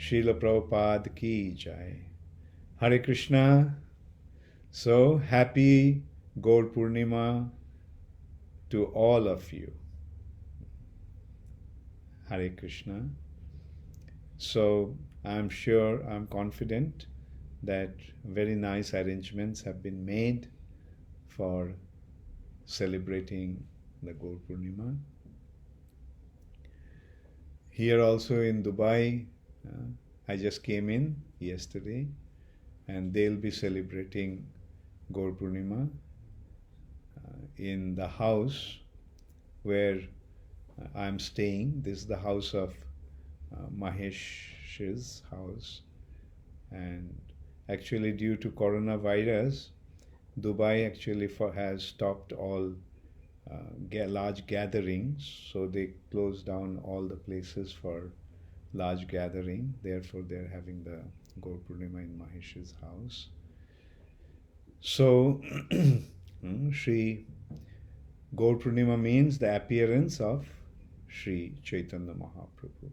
Srila Prabhupada ki jai. Hare Krishna. So happy Gaura Purnima to all of you. Hare Krishna. So I'm sure, I'm confident that very nice arrangements have been made for celebrating the Gaura Purnima. Here also in Dubai, I just came in yesterday, and they'll be celebrating Gaura Purnima in the house where I'm staying. This is the house of Mahesh's house. And actually, due to coronavirus, Dubai actually has stopped all large gatherings, so they closed down all the places for large gathering. Therefore, they're having the Gaura Purnima in Mahesh's house. So, Sri Gaura Purnima means the appearance of Sri Chaitanya Mahaprabhu.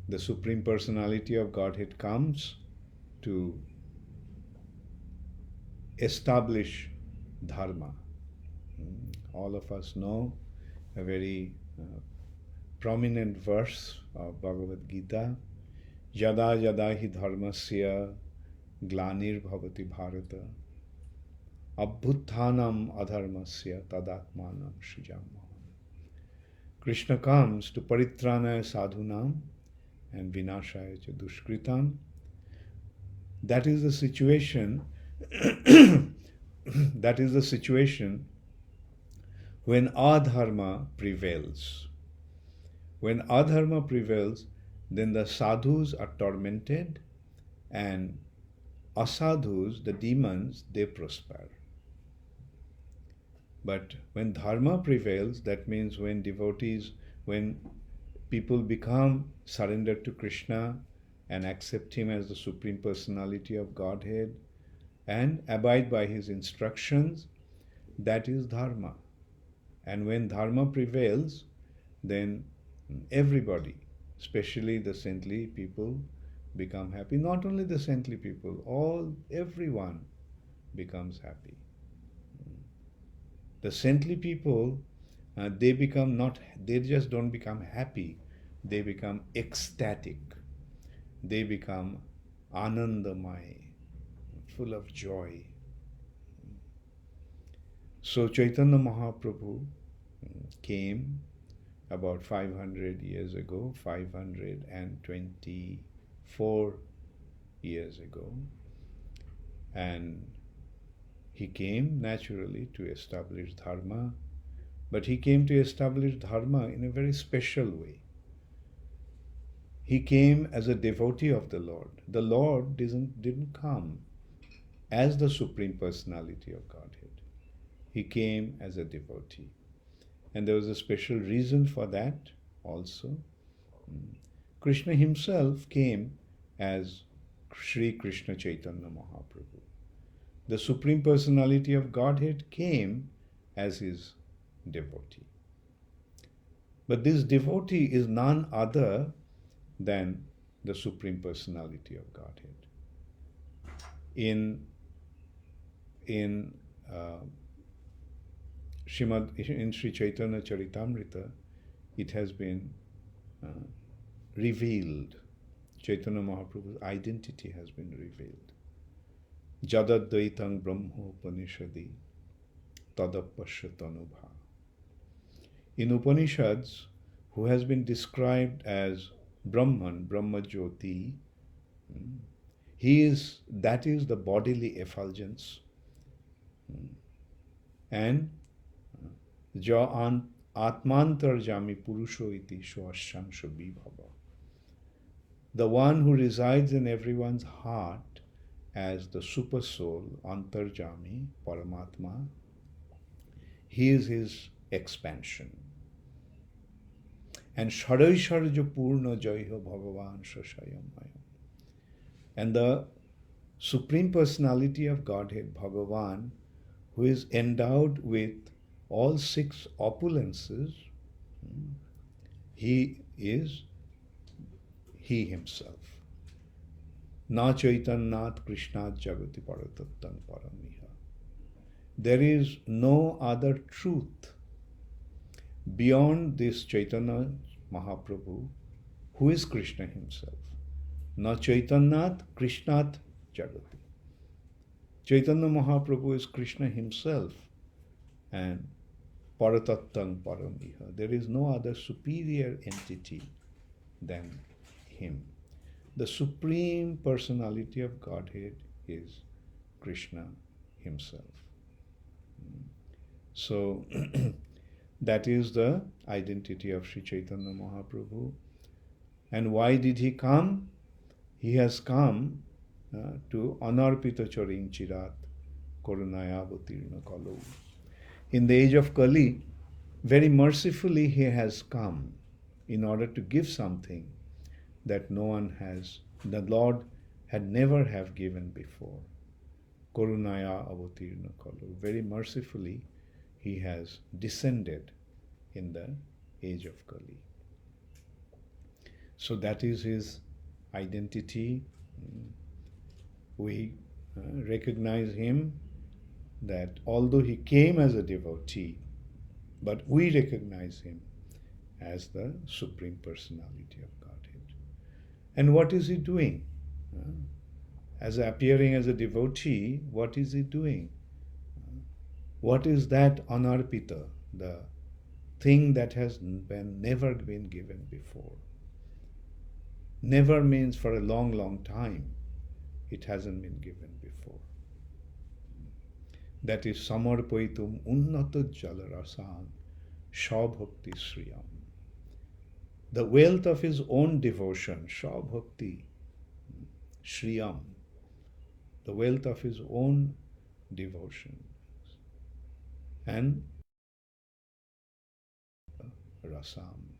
The Supreme Personality of Godhead comes to establish dharma. All of us know a very prominent verse of Bhagavad Gita, Yada yada hi dharmasya glanir bhavati bharata abhuthanam adharmasya tadatmanam srijamaham. Krishna comes to paritranaya sadhunam and vinashaya cha dushkritam. That is the situation that is the situation when adharma prevails. When adharma prevails, then the sadhus are tormented, and asadhus, the demons, they prosper. But when dharma prevails, that means when devotees, when people become surrendered to Krishna and accept him as the Supreme Personality of Godhead and abide by his instructions, that is dharma. And when dharma prevails, then everybody, especially the saintly people, become happy. Not only the saintly people, everyone becomes happy. The saintly people, they just don't become happy, they become ecstatic. They become anandamai, full of joy. So Chaitanya Mahaprabhu came about 500 years ago, 524 years ago, and he came naturally to establish dharma, but he came to establish dharma in a very special way. He came as a devotee of the Lord. The Lord didn't come as the Supreme Personality of Godhead. He came as a devotee. And there was a special reason for that also. Krishna himself came as Sri Krishna Chaitanya Mahaprabhu. The Supreme Personality of Godhead came as his devotee. But this devotee is none other than the Supreme Personality of Godhead. In Sri Chaitanya Charitamrita, it has been revealed. Chaitanya Mahaprabhu's identity has been revealed. Jadadvaitang Brahmopanishadi Tadapashyatanubha. In Upanishads, who has been described as Brahman, Brahma Jyoti, that is the bodily effulgence. And Ja Atmantarjami Purusho iti Shvashamsha Vibhava. The one who resides in everyone's heart as the super soul, Antarjami, Paramatma, he is his expansion. And Shadaisharja Purna Jaiha Bhagavan Shashayam Mayam. And the Supreme Personality of Godhead, Bhagavan, who is endowed with all six opulences, he is he himself. Na chaitannat krishnat jagati paratattam paramiha. There is no other truth beyond this Chaitanya Mahaprabhu, who is Krishna himself. Na chaitannat krishnat jagati. Chaitanya Mahaprabhu is Krishna himself, and paratattam paramiha. There is no other superior entity than him. The Supreme Personality of Godhead is Krishna himself. So, that is the identity of Sri Chaitanya Mahaprabhu. And why did he come? He has come to anarpita charing chirat korunaya avatirna kalo. In the age of Kali, very mercifully he has come in order to give something that no one has, the Lord had never have given before. Korunaya avatirna kalo. Very mercifully he has descended in the age of Kali. So that is his identity. We recognize him that although he came as a devotee, but we recognize him as the Supreme Personality of Godhead. And what is he doing? As appearing as a devotee, what is he doing? What is that anarpita, the thing that has never been given before? Never means for a long, long time. It hasn't been given before. That is samarpaitum unnata jalarasam shabhakti sriyam. The wealth of his own devotion, shabhakti sriyam. The wealth of his own devotion. And rasam.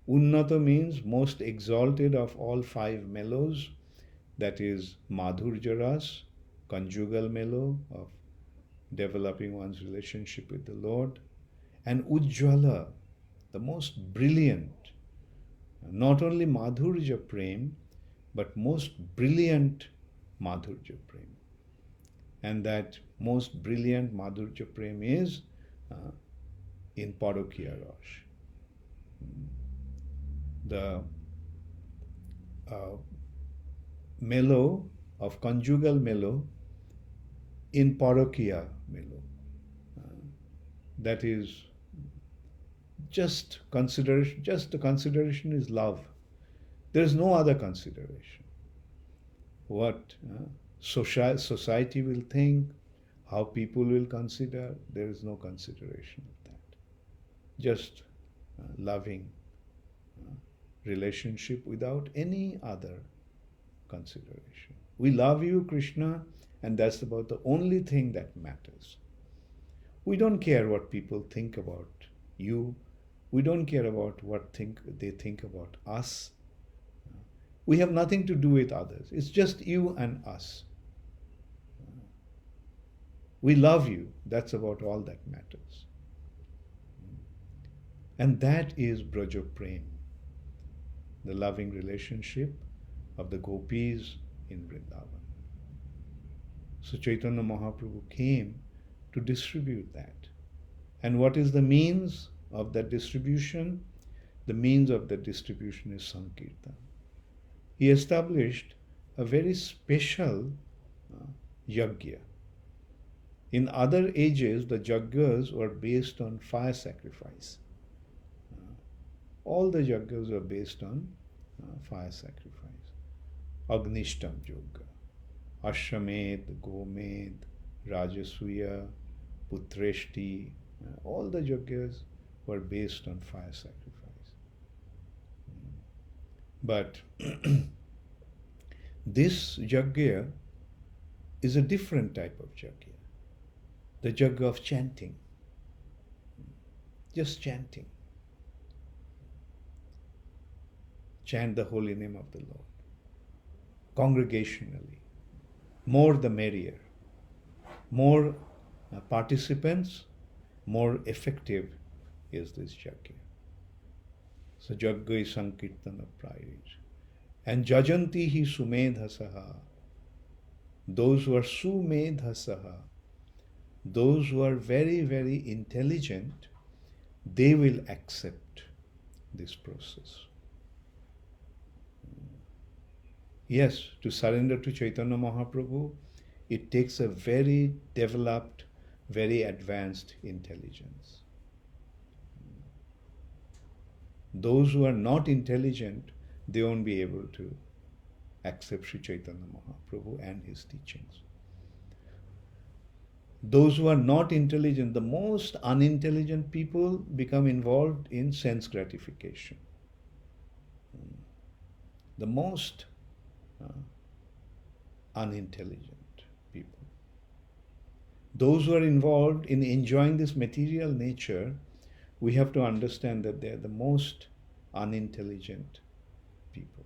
Unnata means most exalted of all five mellows, that is Madhurja Ras, conjugal mellow of developing one's relationship with the Lord, and Ujjvala, the most brilliant, not only Madhurja Prem, but most brilliant Madhurja Prem. And that most brilliant Madhurja Prem is in Parokiya Ras. The mellow of conjugal mellow in Parokiya mellow. That is just consideration, just the consideration is love. There is no other consideration. What society will think, how people will consider, there is no consideration of that. Just loving relationship without any other consideration. We love you, Krishna, and that's about the only thing that matters. We don't care what people think about you. We don't care about what they think about us. We have nothing to do with others. It's just you and us. We love you. That's about all that matters. And that is Braja Prem, the loving relationship of the gopis in Vrindavan. So Chaitanya Mahaprabhu came to distribute that. And what is the means of that distribution? The means of that distribution is Sankirtan. He established a very special yajna. In other ages, the yajnas were based on fire sacrifice. All the yajnas were based on fire sacrifice. Agnishtam yoga, Ashwamed, Gomed, Rajasuya, Putreshti, all the yajnas were based on fire sacrifice. But this yajna is a different type of yajna. The yajna of chanting. Just chanting. Chant the holy name of the Lord. Congregationally. More the merrier. More participants, more effective is this yajna. So yajna is Sankirtana Prayaj. And jajanti hi sumedhasaha. Those who are sumedhasaha, those who are very, very intelligent, they will accept this process. Yes, to surrender to Chaitanya Mahaprabhu, it takes a very developed, very advanced intelligence. Those who are not intelligent, they won't be able to accept Sri Chaitanya Mahaprabhu and his teachings. Those who are not intelligent, the most unintelligent people become involved in sense gratification. The most unintelligent people. Those who are involved in enjoying this material nature, we have to understand that they are the most unintelligent people.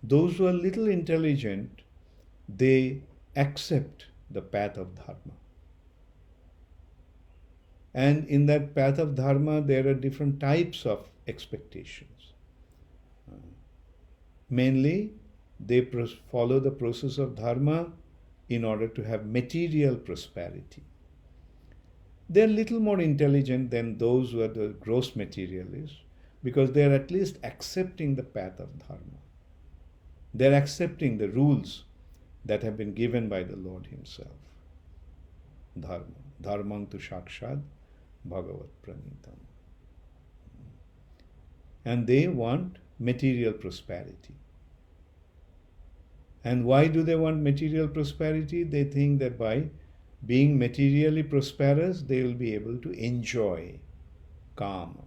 Those who are little intelligent, they accept the path of dharma. And in that path of dharma, there are different types of expectations. Mainly, they follow the process of dharma in order to have material prosperity. They are little more intelligent than those who are the gross materialists, because they are at least accepting the path of dharma. They are accepting the rules that have been given by the Lord himself. Dharma. Dharmam tu sakshat bhagavat pranitam. And they want material prosperity. And why do they want material prosperity? They think that by being materially prosperous, they will be able to enjoy kama.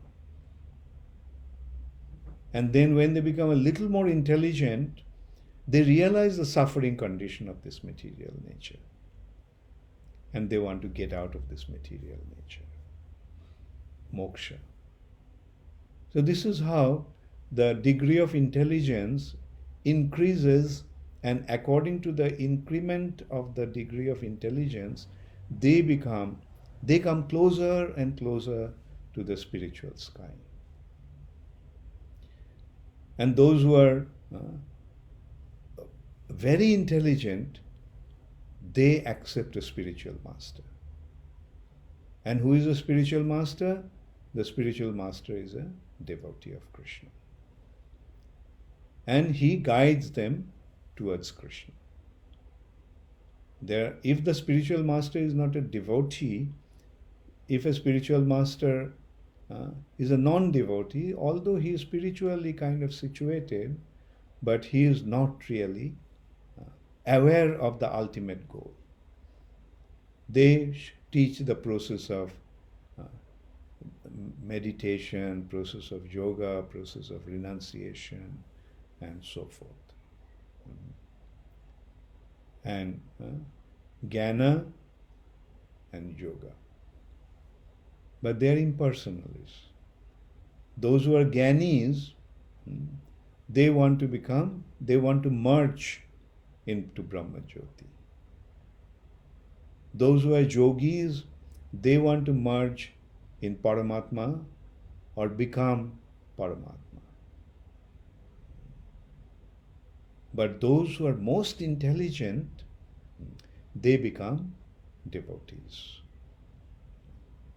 And then when they become a little more intelligent, they realize the suffering condition of this material nature. And they want to get out of this material nature. Moksha. So this is how the degree of intelligence increases, and according to the increment of the degree of intelligence, they come closer and closer to the spiritual sky. And those who are very intelligent, they accept a spiritual master. And who is a spiritual master? The spiritual master is a devotee of Krishna. And he guides them towards Krishna. If the spiritual master is not a devotee, if a spiritual master is a non-devotee, although he is spiritually kind of situated, but he is not really aware of the ultimate goal. They teach the process of meditation, process of yoga, process of renunciation, and so forth. And jnana and yoga. But they are impersonalists. Those who are jnanis, they want to merge into Brahma Jyoti. Those who are yogis, they want to merge in Paramatma or become Paramatma. But those who are most intelligent, they become devotees.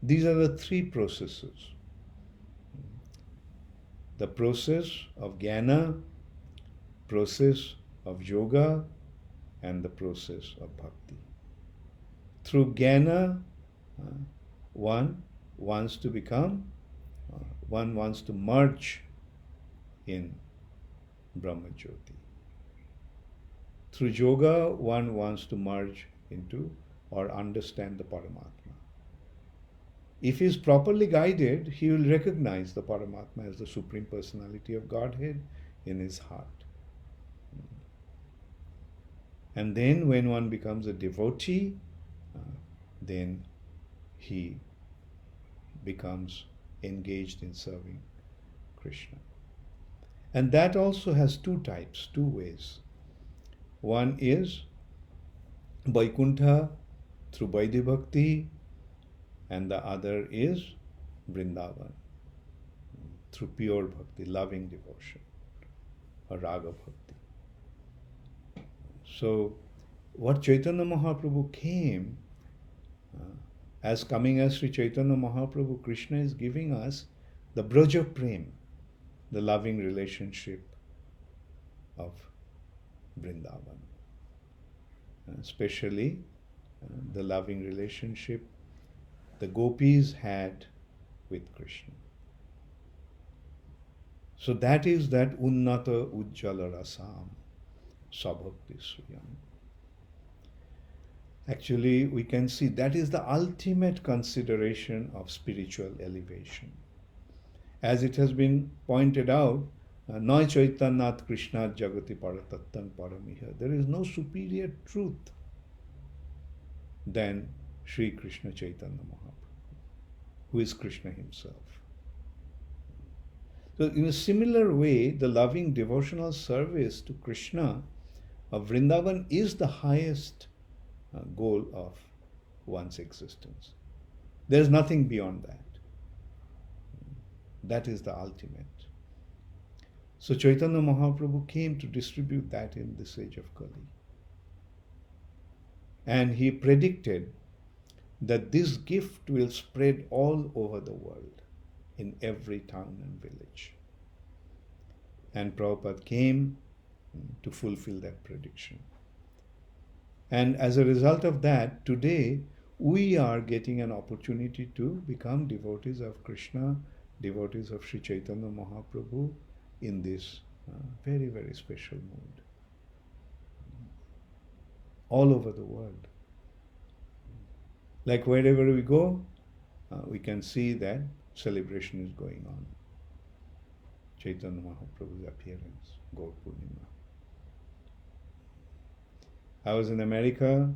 These are the three processes. The process of jnana, process of yoga, and the process of bhakti. Through jnana, one wants to merge in Brahma Jyoti. Through yoga, one wants to merge into or understand the Paramatma. If he is properly guided, he will recognize the Paramatma as the Supreme Personality of Godhead in his heart. And then when one becomes a devotee, then he becomes engaged in serving Krishna. And that also has two types, two ways. One is Vaikuntha through Vaidhi Bhakti, and the other is Vrindavan through pure bhakti, loving devotion. or Raga Bhakti. So, what Chaitanya Mahaprabhu came, as coming as Sri Chaitanya Mahaprabhu, Krishna is giving us the Braja Prem, the loving relationship of Vrindavan. Especially the loving relationship the gopis had with Krishna. So that is that Unnata Ujjala Rasam Sabhakti Suyam. Actually, we can see that is the ultimate consideration of spiritual elevation. As it has been pointed out, Nai Chaitanyat Krishna Jagati Paratattan Paramiha. There is no superior truth than Sri Krishna Chaitanya Mahaprabhu, who is Krishna himself. So in a similar way, the loving devotional service to Krishna of Vrindavan is the highest goal of one's existence. There is nothing beyond that. That is the ultimate. So Chaitanya Mahaprabhu came to distribute that in this age of Kali. And he predicted that this gift will spread all over the world, in every town and village. And Prabhupada came to fulfill that prediction. And as a result of that, today we are getting an opportunity to become devotees of Krishna, devotees of Sri Chaitanya Mahaprabhu in this very, very special mood. All over the world. Like wherever we go, we can see that celebration is going on. Chaitanya Mahaprabhu's appearance, Gaura Purnima. I was in America,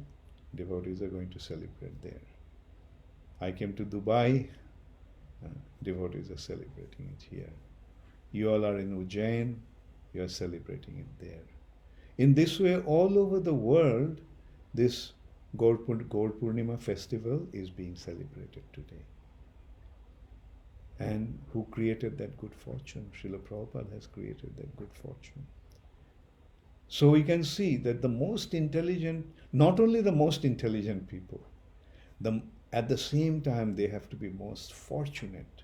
devotees are going to celebrate there. I came to Dubai, devotees are celebrating it here. You all are in Ujjain, you are celebrating it there. In this way, all over the world, this Gaura Purnima festival is being celebrated today. And who created that good fortune? Srila Prabhupada has created that good fortune. So we can see that the most intelligent, not only the most intelligent people, at the same time they have to be most fortunate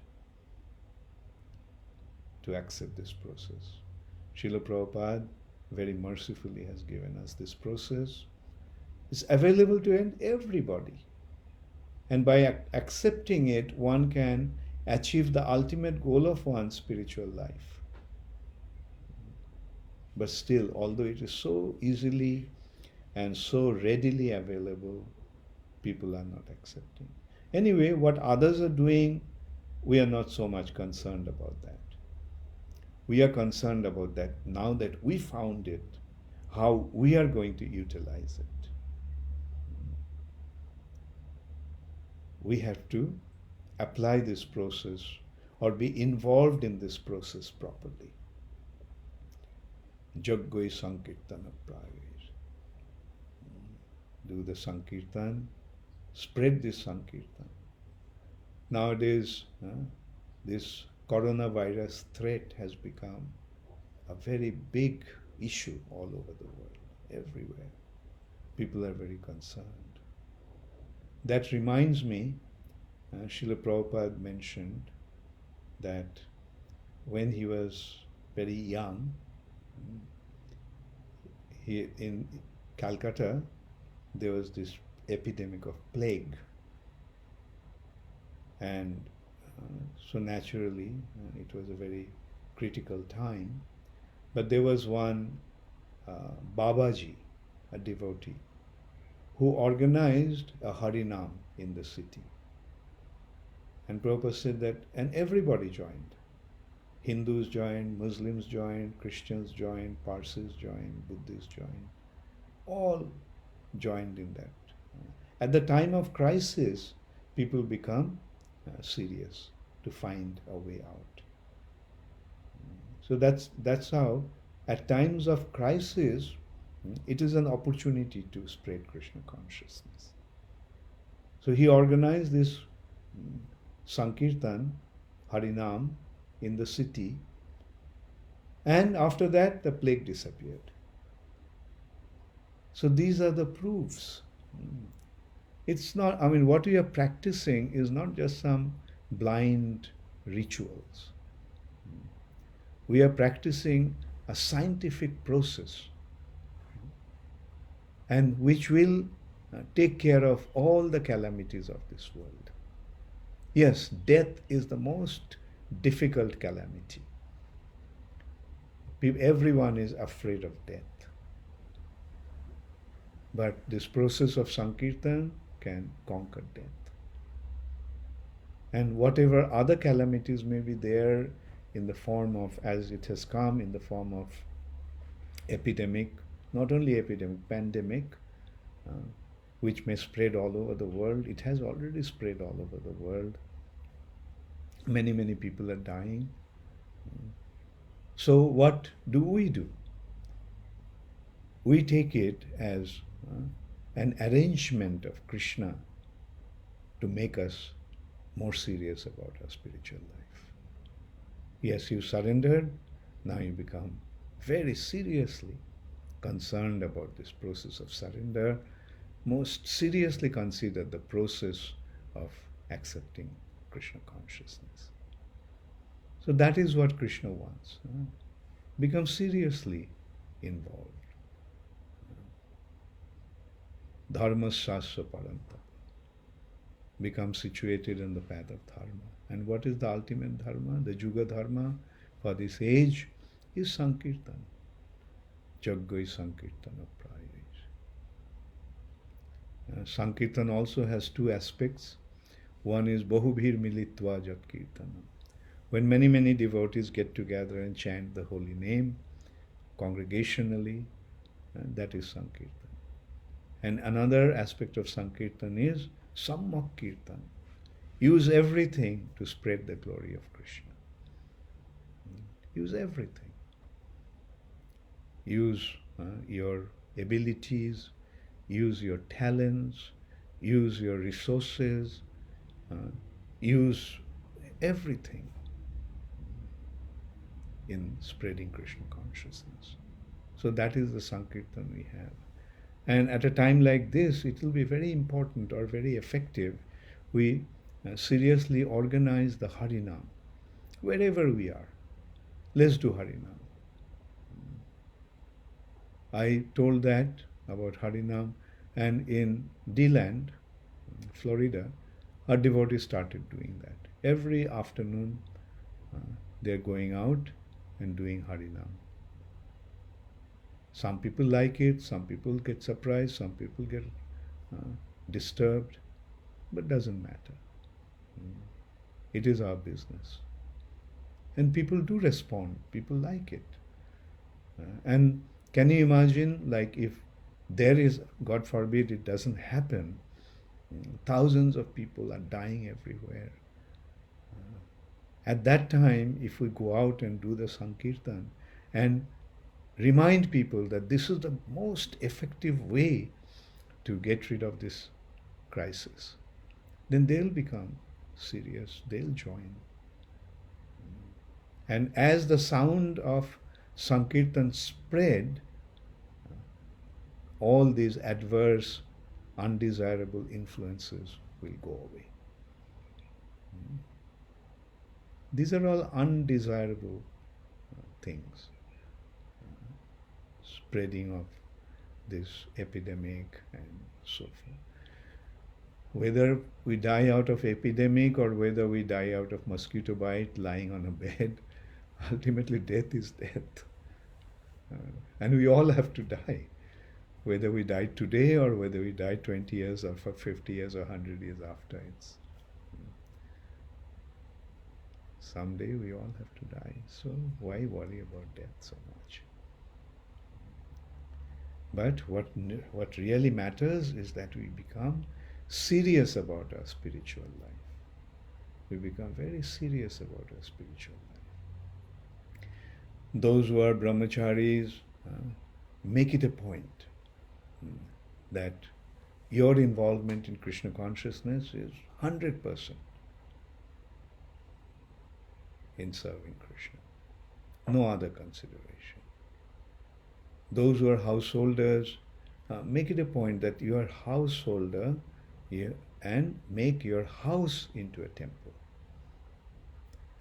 to accept this process. Srila Prabhupada very mercifully has given us this process. It's available to everybody. And by accepting it, one can achieve the ultimate goal of one's spiritual life. But still, although it is so easily and so readily available, people are not accepting. Anyway, what others are doing, we are not so much concerned about that. We are concerned about that now that we found it, how we are going to utilize it. We have to apply this process or be involved in this process properly. Jaggoi Sankirtana Pravesh. Do the Sankirtan, spread this Sankirtan. Nowadays, this coronavirus threat has become a very big issue all over the world, everywhere. People are very concerned. That reminds me, Srila Prabhupada mentioned that when he was very young, in Calcutta, there was this epidemic of plague. And so naturally, it was a very critical time. But there was one Babaji, a devotee, who organized a Harinam in the city. And Prabhupada said that, and everybody joined. Hindus joined, Muslims joined, Christians joined, Parsis joined, Buddhists joined. All joined in that. At the time of crisis, people become serious to find a way out. So that's how, at times of crisis, it is an opportunity to spread Krishna consciousness. So he organized this Sankirtan, Harinam, in the city, And after that, the plague disappeared. So these are the proofs. It's not, I mean, what we are practicing is not just some blind rituals. We are practicing a scientific process, and which will take care of all the calamities of this world. Yes, death is the most difficult calamity. Everyone is afraid of death. But this process of Sankirtan can conquer death. And whatever other calamities may be there in the form of, as it has come, in the form of epidemic, not only epidemic, pandemic, which may spread all over the world. It has already spread all over the world. Many, many people are dying. So what do? We take it as an arrangement of Krishna to make us more serious about our spiritual life. Yes, you surrendered, now you become very seriously concerned about this process of surrender. Most seriously consider the process of accepting Krishna consciousness. So that is what Krishna wants. Become seriously involved. Dharma sasya paranta. Become situated in the path of dharma. And what is the ultimate dharma? The Juga dharma for this age is Sankirtan. Jaggai Sankirtana prayaj. Sankirtan also has two aspects. One is Bahubhir Militva Jat Kirtanam. When many, many devotees get together and chant the holy name congregationally, that is Sankirtan. And another aspect of Sankirtan is Sammak Kirtan. Use everything to spread the glory of Krishna. Use everything. Use your abilities, use your talents, use your resources, use everything in spreading Krishna consciousness. So that is the Sankirtan we have. And at a time like this, it will be very important or very effective. We seriously organize the Harinam wherever we are. Let's do Harinam. I told that about Harinam, and in D-Land, Florida, our devotees started doing that. Every afternoon, they're going out and doing Harinam. Some people like it, some people get surprised, some people get disturbed, but doesn't matter. It is our business. And people do respond, people like it. And can you imagine, like, if there is, God forbid it doesn't happen, thousands of people are dying everywhere. At that time, if we go out and do the Sankirtan and remind people that this is the most effective way to get rid of this crisis, then they'll become serious, they'll join. And as the sound of Sankirtan spread, all these adverse, undesirable influences will go away. These are all undesirable things. Spreading of this epidemic and so forth. Whether we die out of epidemic or whether we die out of mosquito bite lying on a bed, ultimately death is death. And we all have to die. Whether we die today or whether we die 20 years or for 50 years or 100 years after, it's someday we all have to die. So why worry about death so much? But what really matters is that we become serious about our spiritual life. We become very serious about our spiritual life. Those who are brahmacharis, make it a point that your involvement in Krishna consciousness is 100% in serving Krishna. no other consideration. Those who are householders, make it a point that you are householder and make your house into a temple.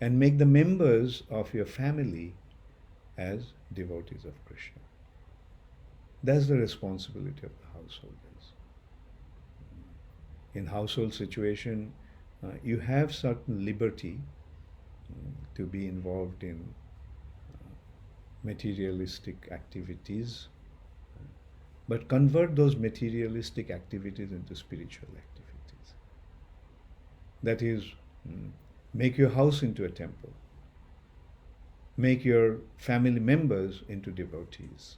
And make the members of your family as devotees of Krishna. That's the responsibility of the householders. In household situation, you have certain liberty to be involved in materialistic activities, but convert those materialistic activities into spiritual activities. That is, make your house into a temple. Make your family members into devotees.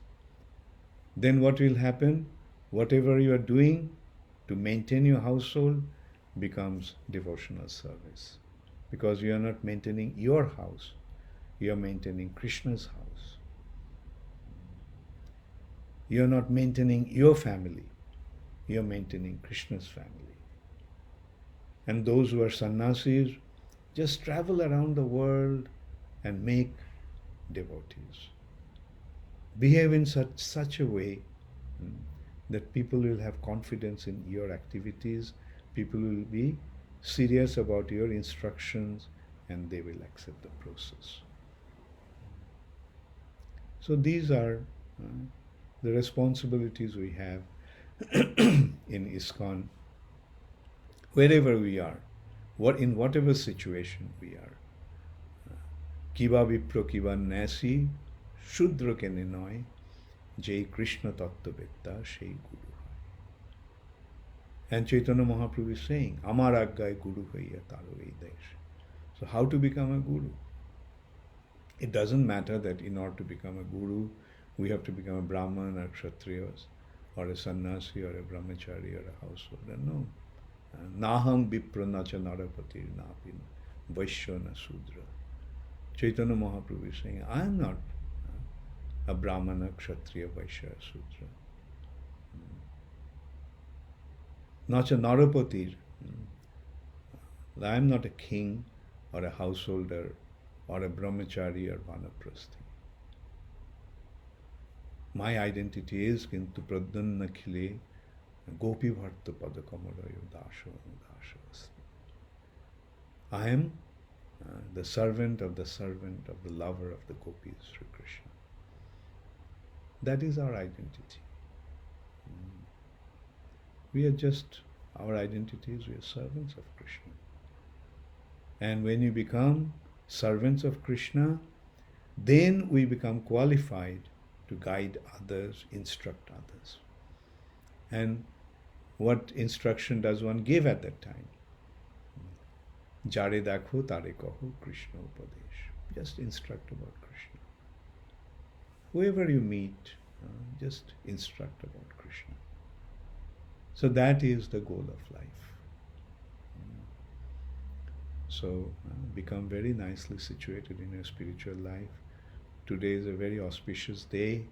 Then what will happen? Whatever you are doing to maintain your household becomes devotional service. Because you are not maintaining your house, you are maintaining Krishna's house. You are not maintaining your family, you are maintaining Krishna's family. And those who are sannyasis just travel around the world and make devotees. Behave in such a way that people will have confidence in your activities, people will be serious about your instructions, and they will accept the process. So these are the responsibilities we have in ISKCON, wherever we are, in whatever situation we are. Kiba vipro kiba nasi, shudra ke ninoy, jai Krishna tattvavedta shei guru hai. And Chaitanya Mahaprabhu is saying, Amar aggai guru haiya taro ei desh. So how to become a guru? It doesn't matter that in order to become a guru, we have to become a Brahman or Kshatriyas, or a sannyasi, or a brahmachari, or a householder. No. Naham vipra nacha narapati napin vaishya na sudra. Chaitanya Mahaprabhu is saying, I am not a Brahmana, Kshatriya, Vaishya, Sudra. Nacha narapati. I am not a king, or a householder, or a brahmachari, or vanaprasthi. My identity is kintu pradhanna khile gopi bharta padakamarayo dasha dasha. I am the servant of the lover of the gopis, Sri Krishna. That is our identity. We are just, our identity is we are servants of Krishna. And when you become servants of Krishna, then we become qualified to guide others, instruct others. And what instruction does one give at that time? Jare dakho tare kaho Krishna upadesh. Just instruct about Krishna. Whoever you meet, just instruct about Krishna. So that is the goal of life. So become very nicely situated in your spiritual life. Today is a very auspicious day.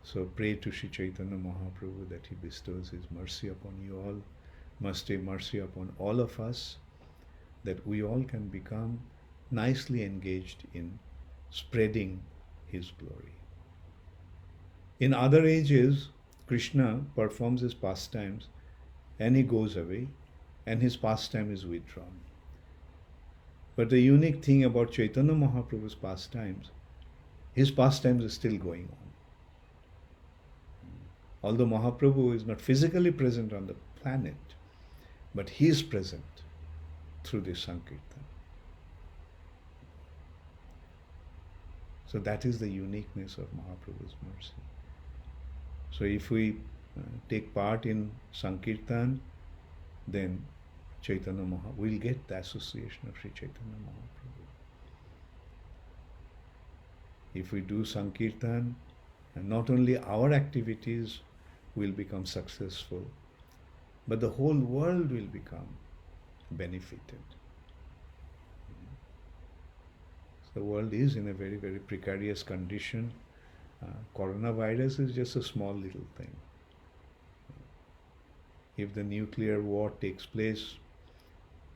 So pray to Sri Chaitanya Mahaprabhu that he bestows his mercy upon you all, must have mercy upon all of us, that we all can become nicely engaged in spreading his glory. In other ages, Krishna performs his pastimes and he goes away and his pastime is withdrawn. But the unique thing about Chaitanya Mahaprabhu's pastimes, his pastimes are still going on. Although Mahaprabhu is not physically present on the planet, but he is present through this Sankirtan. So that is the uniqueness of Mahaprabhu's mercy. So if we take part in Sankirtan, then Chaitanya Mahaprabhu will get the association of Sri Chaitanya Mahaprabhu. If we do Sankirtan, and not only our activities will become successful, but the whole world will become benefited. The world is in a very, very precarious condition. Coronavirus is just a small little thing. If the nuclear war takes place,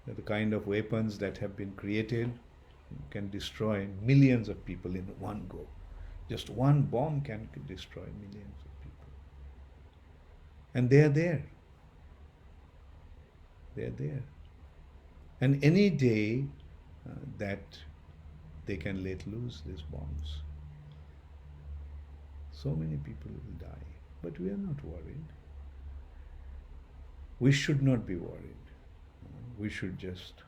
the kind of weapons that have been created, can destroy millions of people in one go. Just one bomb can destroy millions of people. And they are there. They are there. And any day that they can let loose these bombs, so many people will die. But we are not worried. We should not be worried. We should just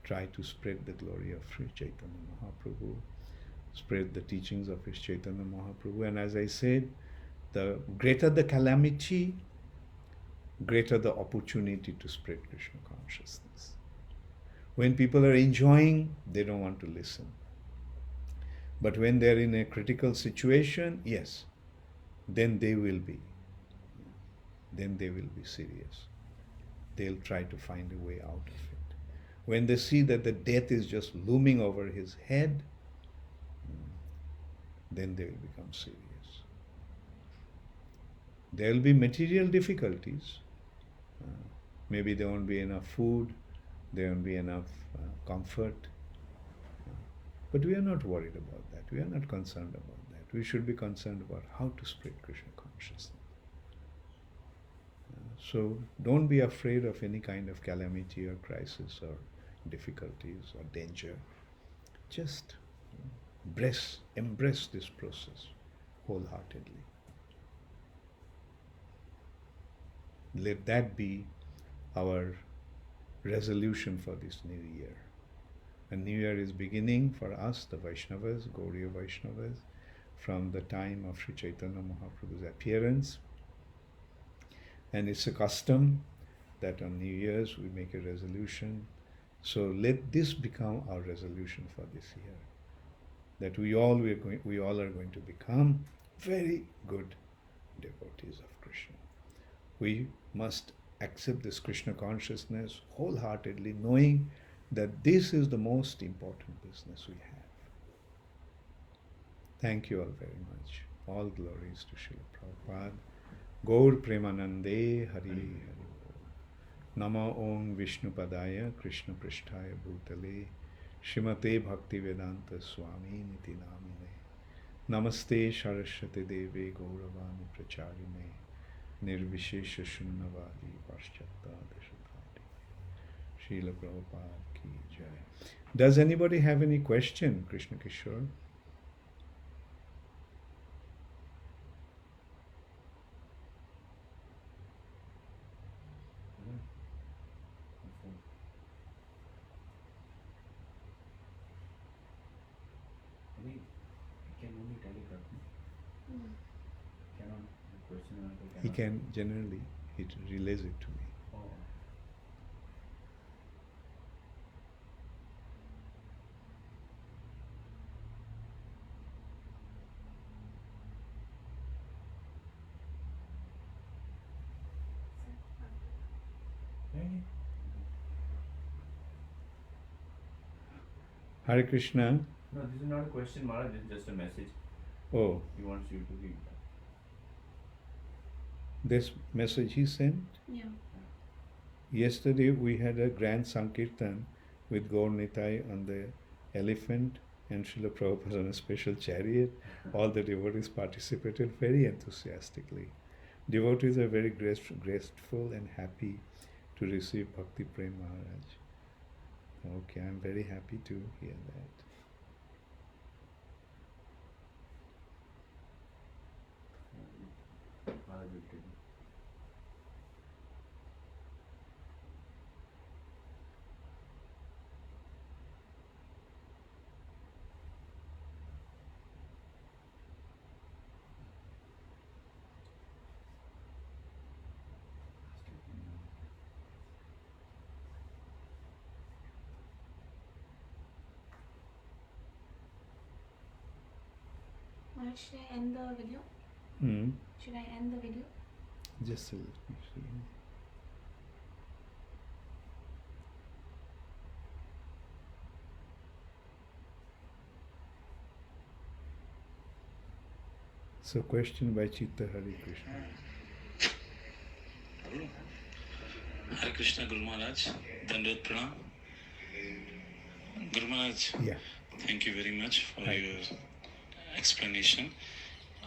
try to spread the glory of Sri Chaitanya Mahaprabhu, spread the teachings of His Chaitanya Mahaprabhu. And as I said, the greater the calamity, greater the opportunity to spread Krishna consciousness. When people are enjoying, they don't want to listen. But when they're in a critical situation, yes, then they will be. Then they will be serious. They'll try to find a way out of it. When they see that the death is just looming over his head, then they will become serious. There will be material difficulties. Maybe there won't be enough food, there won't be enough comfort. But we are not worried about that. We are not concerned about that. We should be concerned about how to spread Krishna consciousness. So don't be afraid of any kind of calamity or crisis or difficulties or danger. Just embrace this process wholeheartedly. Let that be our resolution for this new year. A new year is beginning for us, the Vaishnavas, Gauriya Vaishnavas, from the time of Sri Chaitanya Mahaprabhu's appearance. And it's a custom that on New Year's we make a resolution. So let this become our resolution for this year. That we all are going to become very good devotees of Krishna. We must accept this Krishna consciousness wholeheartedly, knowing that this is the most important business we have. Thank you all very much. All glories to Srila Prabhupada. Gaur Premanande Hari Hari. Nama Om Vishnu Padaya Krishna Prishtaya Bhutale Shrimate Bhakti Vedanta Swami Niti Namine Namaste Saraswati Deve Gauravani Pracharine Nirvishesha Shunnavadi Paschata Deshatari. Srila Prabhupada Ki Jai. Does anybody have any question, Krishna Kishore? He can generally, he relays it to me. Oh. Hare Krishna. No, this is not a question, Maharaj, this is just a message. Oh. He wants you to read. This message he sent? Yeah. Yesterday we had a grand Sankirtan with Gaur Nitai on the elephant and Srila Prabhupada on a special chariot. All the devotees participated very enthusiastically. Devotees are very grateful and happy to receive Bhakti Prem Maharaj. Okay, I'm very happy to hear that. Maharaj will tell you. Should I end the video? Should I end the video? Just a little. So question by Chitta Hare Krishna. Hare Krishna Guru Maharaj, Dandot Pranam. Guru Maharaj, Yeah. thank you very much for Right. your explanation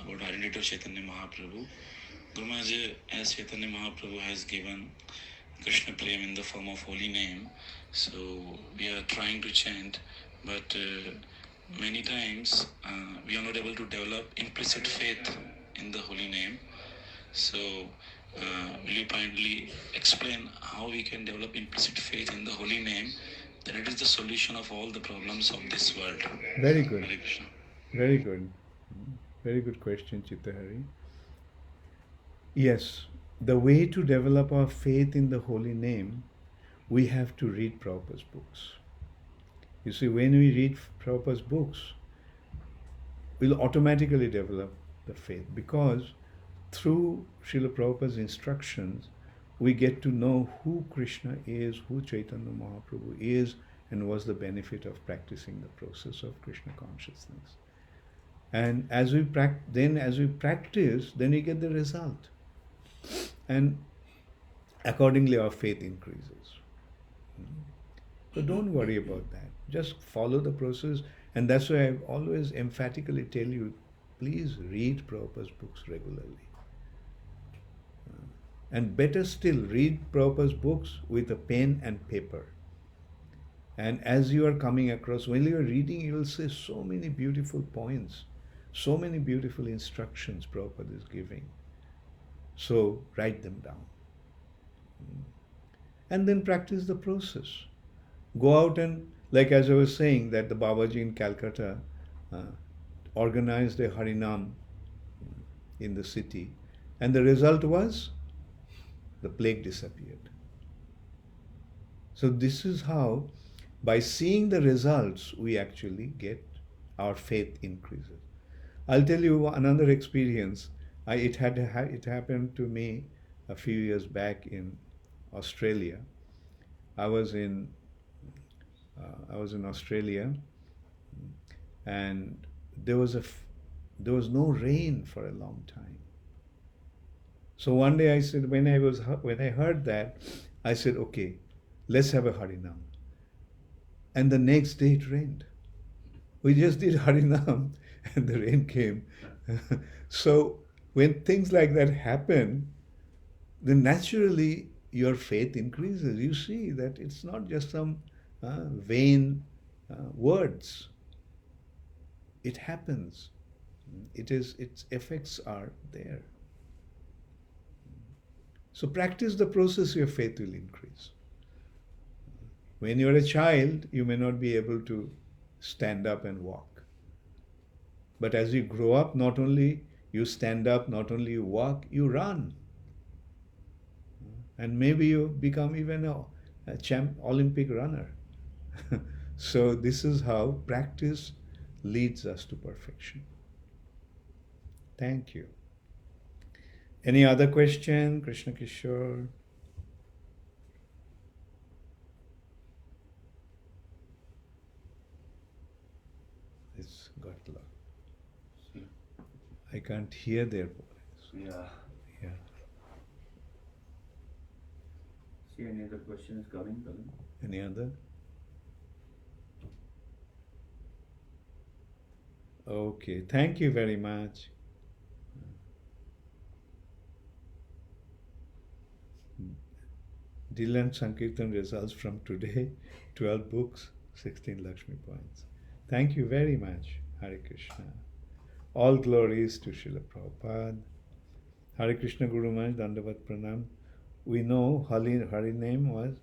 about identity of Chaitanya Mahaprabhu. Guru Maharaj, as Chaitanya Mahaprabhu has given Krishna Prem in the form of holy name, so we are trying to chant, but many times we are not able to develop implicit faith in the holy name. So, will you kindly explain how we can develop implicit faith in the holy name, that it is the solution of all the problems of this world? Very good. Hare Krishna. Very good. Very good question, Chittahari. Yes, the way to develop our faith in the holy name, we have to read Prabhupada's books. You see, when we read Prabhupada's books, we'll automatically develop the faith, because through Srila Prabhupada's instructions, we get to know who Krishna is, who Chaitanya Mahaprabhu is, and what's the benefit of practicing the process of Krishna consciousness. And as we practice, then we get the result. And accordingly, our faith increases. So don't worry about that. Just follow the process. And that's why I always emphatically tell you, please read Prabhupada's books regularly. And better still, read Prabhupada's books with a pen and paper. And as you are coming across, when you are reading, you will see so many beautiful points, so many beautiful instructions Prabhupada is giving. So write them down. And then practice the process. Go out and, like as I was saying, that the Babaji in Calcutta organized a Harinam in the city. And the result was, the plague disappeared. So this is how, by seeing the results, we actually get our faith increases. I'll tell you another experience. It happened to me a few years back in Australia. I was in Australia, and there was no rain for a long time. So one day I said, when I heard that, I said, okay, let's have a Harinam. And the next day it rained. We just did Harinam and the rain came. So when things like that happen, then naturally your faith increases. You see that it's not just some vain words. It happens. Its effects are there. So practice the process, your faith will increase. When you're a child, you may not be able to stand up and walk. But as you grow up, not only you stand up, not only you walk, you run. And maybe you become even a Olympic runner. So this is how practice leads us to perfection. Thank you. Any other question? Krishna Kishore? It's got loud. I can't hear their voice. Yeah. Yeah. See, any other questions coming? Any other? Okay. Thank you very much. Dylan Sankirtan results from today, 12 books, 16 Lakshmi points. Thank you very much. Hare Krishna. All glories to Srila Prabhupada. Hare Krishna Guru Maharaj, Dandavat Pranam. We know Hari name was,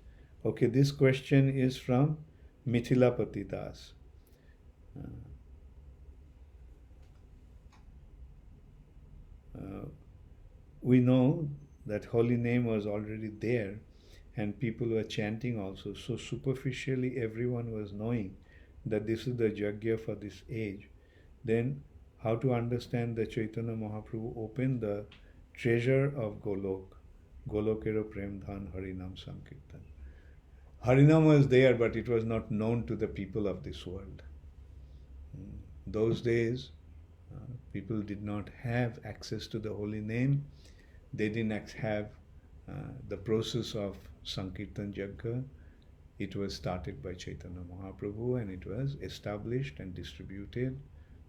okay, this question is from Mithilapati Das. We know that holy name was already there, and people were chanting also. So superficially everyone was knowing that this is the Yajna for this age. Then how to understand the Chaitanya Mahaprabhu opened the treasure of Golok, Golokero Prem Dhan Harinam Sankirtan. Harinam was there, but it was not known to the people of this world. Those days, people did not have access to the holy name. They didn't have the process of Sankirtan Yajna. It was started by Chaitanya Mahaprabhu and it was established and distributed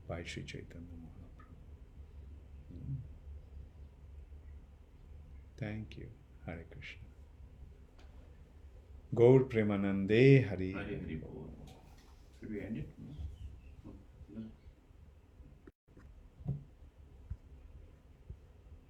by Sri Chaitanya Mahaprabhu. Thank you. Hare Krishna. Gaur Premanande Hari. Hari Hari Bol. Should we end it?